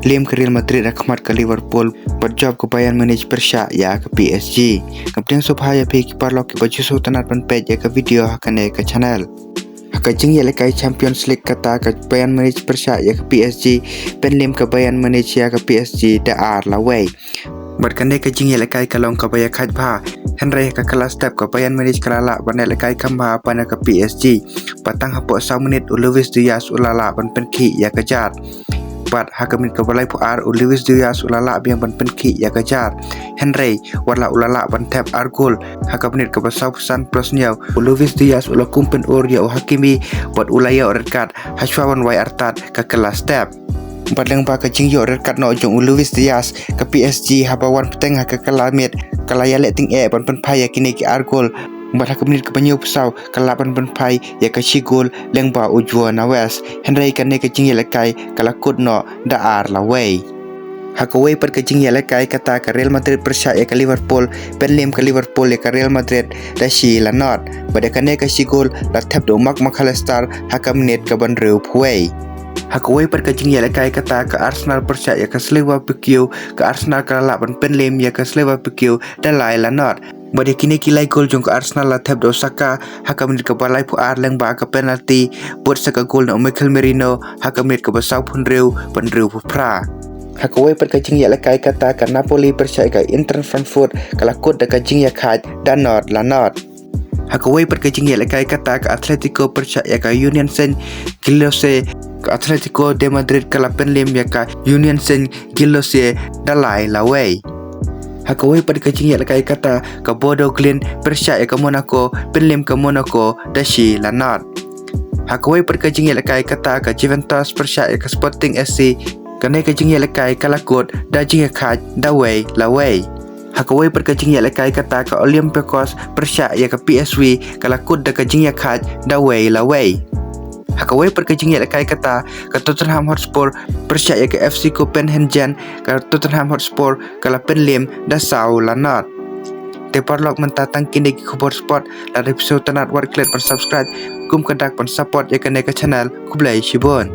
Pynliem ke Real Madrid akhmat ke Liverpool berjob ke Bayern Munich Persya ya ke PSG. Kemudian supaya pergi parlok ke baju sultanat penpej ya ke video hakane ke channel. Hakajing ya lekai Champions League kata ke Bayern Munich Persya ya ke PSG. Pynliem ke Bayern Munich ya ke PSG da ar lawai. Berkandai kajing ya lekai kalong ke Bayern Kajbha. Henry ke kelas step ke Bayern Munich kelala bandai lekai kamba pada ke PSG. Patang hapok 1 menit Luis Diaz ulala ban penki ya kejar. Bat hakamin ke balai puar Luis Diaz ulala biang ban penki ya kejar. Henry warla ulala ban tap argul hakamin ke basau pesan plusnya Luis Diaz ula kumpen ya hakimi buat ulaya red card haswawan wai artat ke kelas step. Badang ba ke jingyo red card no jong Luis Diaz ke PSG habawan peteng ke kelamit kalaya letting ban penpai ya kini ke argul. Bat hakamin ke banyu pesau kalaban penpai ya ke sigul lengba ujua nawes Henry kane ke jingyo lekai kalakut no da ar lawai. Hakawai per kejing ya lekai kata ke Real Madrid Persya ya ke Liverpool. Pynliem ke Liverpool ya ke Real Madrid da si la not badakane ke sigul la tap do mak makalestar hakaminit ke banreu puai. Hakawai per kejing ya lekai kata ke Arsenal Persya ya ke Liverpool ke Arsenal ke laban Pynliem ya ke Liverpool dan lai la not. Badi kini kilai gol jong ke Arsenal la tap do Saka hakaminit ke balai puar lengba ke penalti buat saka gol na Mikel Merino hakaminit ke basau punreu banreu pupra. Hakawai per kajing ya lekai kata ke Napoli Persya ke Inter Frankfurt kalakut da kajing ya khat dan not la not. Hakawai per kajing ya lekai kata ke Atletico Persya ya ke Union Saint Gilloise ke Atletico de Madrid ke Pynliem ya ke Union Saint Gilloise dalai lawai. Hakawai per kajing ya lekai kata ke Bodo Glimt Persya ya ke Monaco Pynliem ke Monaco da si la not. Hakawai per kajing ya lekai kata ke Juventus Persya ya ke Sporting SC kanai kajing ya lekai kalakut da jing ya khat da wei lawai. Hakawai per kajing ya lekai kata ke Olympiacos Persya ya ke PSV kalakut da kajing ya khat da wei lawai. Hakawai per kajing ya lekai kata ke Tottenham Hotspur Persya ya ke FC Copenhagen ke Tottenham Hotspur kala Pynliem da sau la not. Teparlok mentatang kini kubur sport la episode tanat war klik pan subscribe kum kedak pan support ya ke channel kublai shibon.